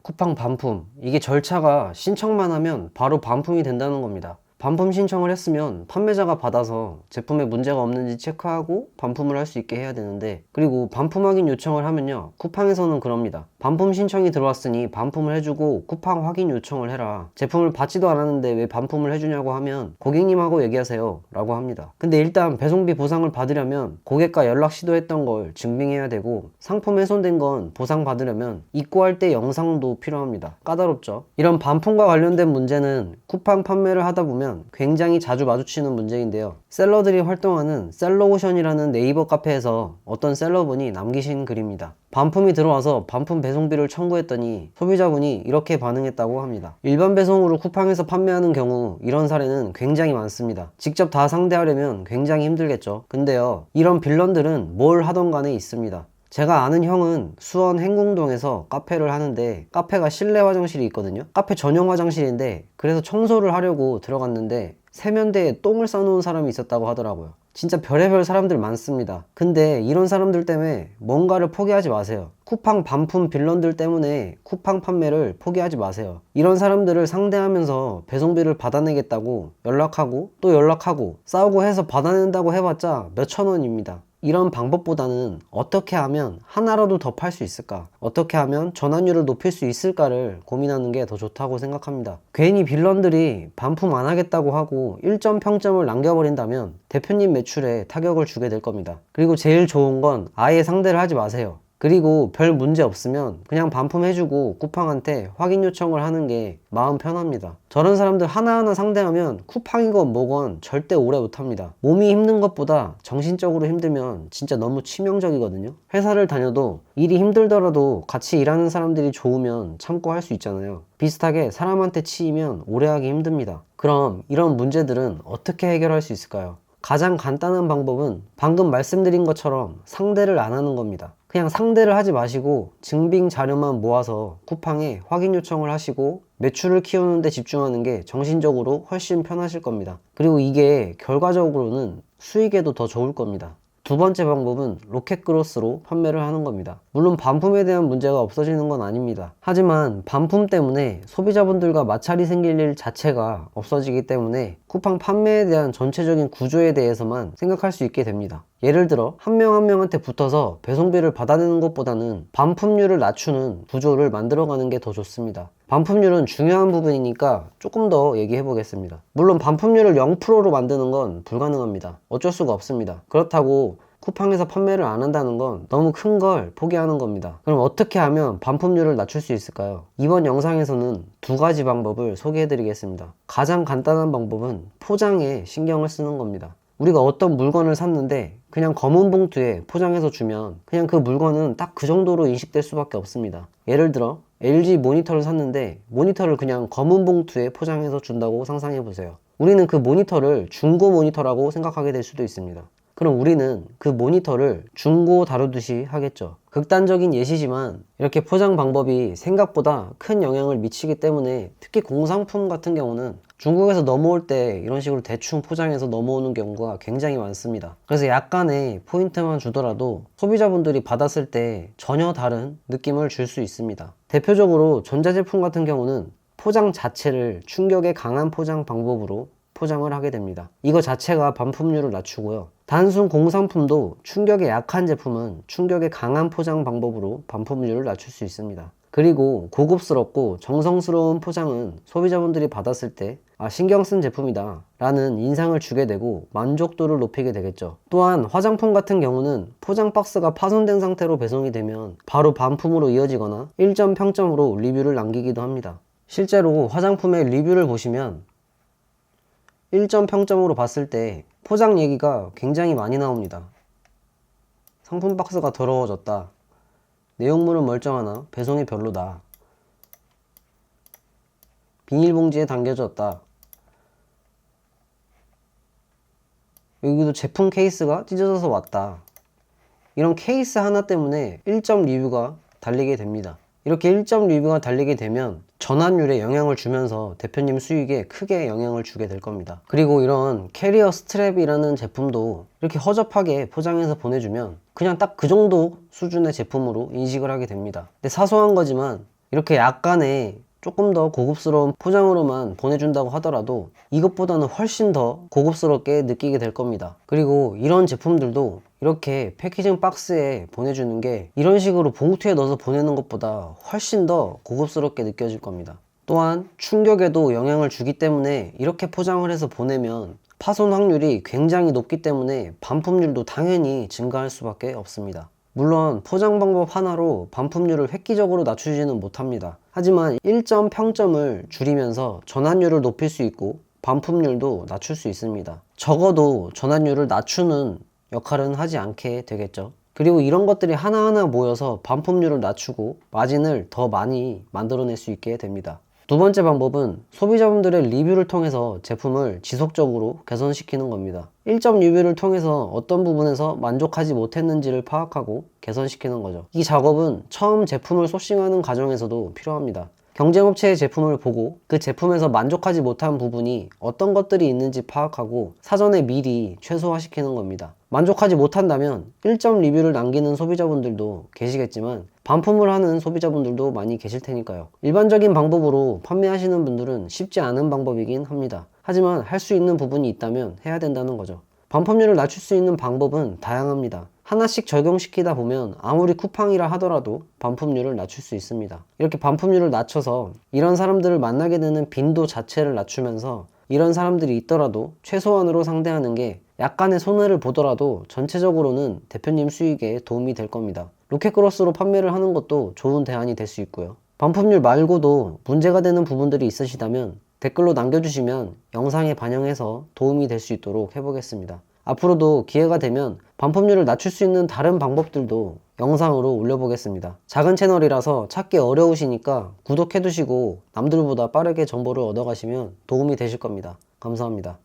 쿠팡 반품, 이게 절차가 신청만 하면 바로 반품이 된다는 겁니다. 반품 신청을 했으면 판매자가 받아서 제품에 문제가 없는지 체크하고 반품을 할 수 있게 해야 되는데, 그리고 반품 확인 요청을 하면요, 쿠팡에서는 그럽니다. 반품 신청이 들어왔으니 반품을 해주고 쿠팡 확인 요청을 해라. 제품을 받지도 않았는데 왜 반품을 해주냐고 하면 고객님하고 얘기하세요 라고 합니다. 근데 일단 배송비 보상을 받으려면 고객과 연락 시도했던 걸 증빙해야 되고, 상품 훼손된 건 보상 받으려면 입고할 때 영상도 필요합니다. 까다롭죠? 이런 반품과 관련된 문제는 쿠팡 판매를 하다 보면 굉장히 자주 마주치는 문제인데요, 셀러들이 활동하는 셀러오션이라는 네이버 카페에서 어떤 셀러분이 남기신 글입니다. 반품이 들어와서 반품 배송비를 청구했더니 소비자분이 이렇게 반응했다고 합니다. 일반 배송으로 쿠팡에서 판매하는 경우 이런 사례는 굉장히 많습니다. 직접 다 상대하려면 굉장히 힘들겠죠. 근데요, 이런 빌런들은 뭘 하던 간에 있습니다. 제가 아는 형은 수원 행궁동에서 카페를 하는데, 카페가 실내 화장실이 있거든요. 카페 전용 화장실인데, 그래서 청소를 하려고 들어갔는데 세면대에 똥을 싸놓은 사람이 있었다고 하더라고요. 진짜 별의별 사람들 많습니다. 근데 이런 사람들 때문에 뭔가를 포기하지 마세요. 쿠팡 반품 빌런들 때문에 쿠팡 판매를 포기하지 마세요. 이런 사람들을 상대하면서 배송비를 받아내겠다고 연락하고 또 연락하고 싸우고 해서 받아낸다고 해봤자 몇천 원입니다. 이런 방법보다는 어떻게 하면 하나라도 더 팔 수 있을까, 어떻게 하면 전환율을 높일 수 있을까를 고민하는 게 더 좋다고 생각합니다. 괜히 빌런들이 반품 안 하겠다고 하고 1점 평점을 남겨버린다면 대표님 매출에 타격을 주게 될 겁니다. 그리고 제일 좋은 건 아예 상대를 하지 마세요. 그리고 별 문제 없으면 그냥 반품해주고 쿠팡한테 확인 요청을 하는 게 마음 편합니다. 저런 사람들 하나하나 상대하면 쿠팡이건 뭐건 절대 오래 못합니다. 몸이 힘든 것보다 정신적으로 힘들면 진짜 너무 치명적이거든요. 회사를 다녀도 일이 힘들더라도 같이 일하는 사람들이 좋으면 참고 할 수 있잖아요. 비슷하게 사람한테 치이면 오래 하기 힘듭니다. 그럼 이런 문제들은 어떻게 해결할 수 있을까요? 가장 간단한 방법은 방금 말씀드린 것처럼 상대를 안 하는 겁니다. 그냥 상대를 하지 마시고 증빙 자료만 모아서 쿠팡에 확인 요청을 하시고 매출을 키우는 데 집중하는 게 정신적으로 훨씬 편하실 겁니다. 그리고 이게 결과적으로는 수익에도 더 좋을 겁니다. 두 번째 방법은 로켓그로스로 판매를 하는 겁니다. 물론 반품에 대한 문제가 없어지는 건 아닙니다. 하지만 반품 때문에 소비자분들과 마찰이 생길 일 자체가 없어지기 때문에 쿠팡 판매에 대한 전체적인 구조에 대해서만 생각할 수 있게 됩니다. 예를 들어 한 명 한 명한테 붙어서 배송비를 받아내는 것보다는 반품률을 낮추는 구조를 만들어가는 게 더 좋습니다. 반품률은 중요한 부분이니까 조금 더 얘기해 보겠습니다. 물론 반품률을 0%로 만드는 건 불가능합니다. 어쩔 수가 없습니다. 그렇다고 쿠팡에서 판매를 안 한다는 건 너무 큰 걸 포기하는 겁니다. 그럼 어떻게 하면 반품률을 낮출 수 있을까요? 이번 영상에서는 두 가지 방법을 소개해 드리겠습니다. 가장 간단한 방법은 포장에 신경을 쓰는 겁니다. 우리가 어떤 물건을 샀는데 그냥 검은 봉투에 포장해서 주면 그냥 그 물건은 딱 그 정도로 인식될 수밖에 없습니다. 예를 들어 LG 모니터를 샀는데 모니터를 그냥 검은 봉투에 포장해서 준다고 상상해 보세요. 우리는 그 모니터를 중고 모니터라고 생각하게 될 수도 있습니다. 그럼 우리는 그 모니터를 중고 다루듯이 하겠죠. 극단적인 예시지만 이렇게 포장 방법이 생각보다 큰 영향을 미치기 때문에 특히 공산품 같은 경우는 중국에서 넘어올 때 이런 식으로 대충 포장해서 넘어오는 경우가 굉장히 많습니다. 그래서 약간의 포인트만 주더라도 소비자분들이 받았을 때 전혀 다른 느낌을 줄 수 있습니다. 대표적으로 전자제품 같은 경우는 포장 자체를 충격에 강한 포장 방법으로 포장을 하게 됩니다. 이거 자체가 반품률을 낮추고요. 단순 공산품도 충격에 약한 제품은 충격에 강한 포장 방법으로 반품률을 낮출 수 있습니다. 그리고 고급스럽고 정성스러운 포장은 소비자분들이 받았을 때 신경 쓴 제품이다 라는 인상을 주게 되고 만족도를 높이게 되겠죠. 또한 화장품 같은 경우는 포장 박스가 파손된 상태로 배송이 되면 바로 반품으로 이어지거나 1점 평점으로 리뷰를 남기기도 합니다. 실제로 화장품의 리뷰를 보시면 1점 평점으로 봤을 때 포장 얘기가 굉장히 많이 나옵니다. 상품 박스가 더러워졌다, 내용물은 멀쩡하나 배송이 별로다, 비닐봉지에 담겨졌다, 여기도 제품 케이스가 찢어져서 왔다. 이런 케이스 하나 때문에 1점 리뷰가 달리게 됩니다. 이렇게 1점 리뷰가 달리게 되면 전환율에 영향을 주면서 대표님 수익에 크게 영향을 주게 될 겁니다. 그리고 이런 캐리어 스트랩이라는 제품도 이렇게 허접하게 포장해서 보내주면 그냥 딱 그 정도 수준의 제품으로 인식을 하게 됩니다. 근데 사소한 거지만 이렇게 약간의 조금 더 고급스러운 포장으로만 보내준다고 하더라도 이것보다는 훨씬 더 고급스럽게 느끼게 될 겁니다. 그리고 이런 제품들도 이렇게 패키징 박스에 보내주는 게 이런 식으로 봉투에 넣어서 보내는 것보다 훨씬 더 고급스럽게 느껴질 겁니다. 또한 충격에도 영향을 주기 때문에 이렇게 포장을 해서 보내면 파손 확률이 굉장히 높기 때문에 반품률도 당연히 증가할 수밖에 없습니다. 물론 포장 방법 하나로 반품률을 획기적으로 낮추지는 못합니다. 하지만 1점 평점을 줄이면서 전환율을 높일 수 있고 반품률도 낮출 수 있습니다. 적어도 전환율을 낮추는 역할은 하지 않게 되겠죠. 그리고 이런 것들이 하나하나 모여서 반품률을 낮추고 마진을 더 많이 만들어낼 수 있게 됩니다. 두 번째 방법은 소비자분들의 리뷰를 통해서 제품을 지속적으로 개선시키는 겁니다. 1점 리뷰를 통해서 어떤 부분에서 만족하지 못했는지를 파악하고 개선시키는 거죠. 이 작업은 처음 제품을 소싱하는 과정에서도 필요합니다. 경쟁업체의 제품을 보고 그 제품에서 만족하지 못한 부분이 어떤 것들이 있는지 파악하고 사전에 미리 최소화시키는 겁니다. 만족하지 못한다면 1점 리뷰를 남기는 소비자분들도 계시겠지만 반품을 하는 소비자분들도 많이 계실 테니까요. 일반적인 방법으로 판매하시는 분들은 쉽지 않은 방법이긴 합니다. 하지만 할 수 있는 부분이 있다면 해야 된다는 거죠. 반품률을 낮출 수 있는 방법은 다양합니다. 하나씩 적용시키다 보면 아무리 쿠팡이라 하더라도 반품률을 낮출 수 있습니다. 이렇게 반품률을 낮춰서 이런 사람들을 만나게 되는 빈도 자체를 낮추면서 이런 사람들이 있더라도 최소한으로 상대하는 게 약간의 손해를 보더라도 전체적으로는 대표님 수익에 도움이 될 겁니다. 로켓크로스로 판매를 하는 것도 좋은 대안이 될 수 있고요. 반품률 말고도 문제가 되는 부분들이 있으시다면 댓글로 남겨주시면 영상에 반영해서 도움이 될 수 있도록 해보겠습니다. 앞으로도 기회가 되면 반품률을 낮출 수 있는 다른 방법들도 영상으로 올려보겠습니다. 작은 채널이라서 찾기 어려우시니까 구독해두시고 남들보다 빠르게 정보를 얻어가시면 도움이 되실 겁니다. 감사합니다.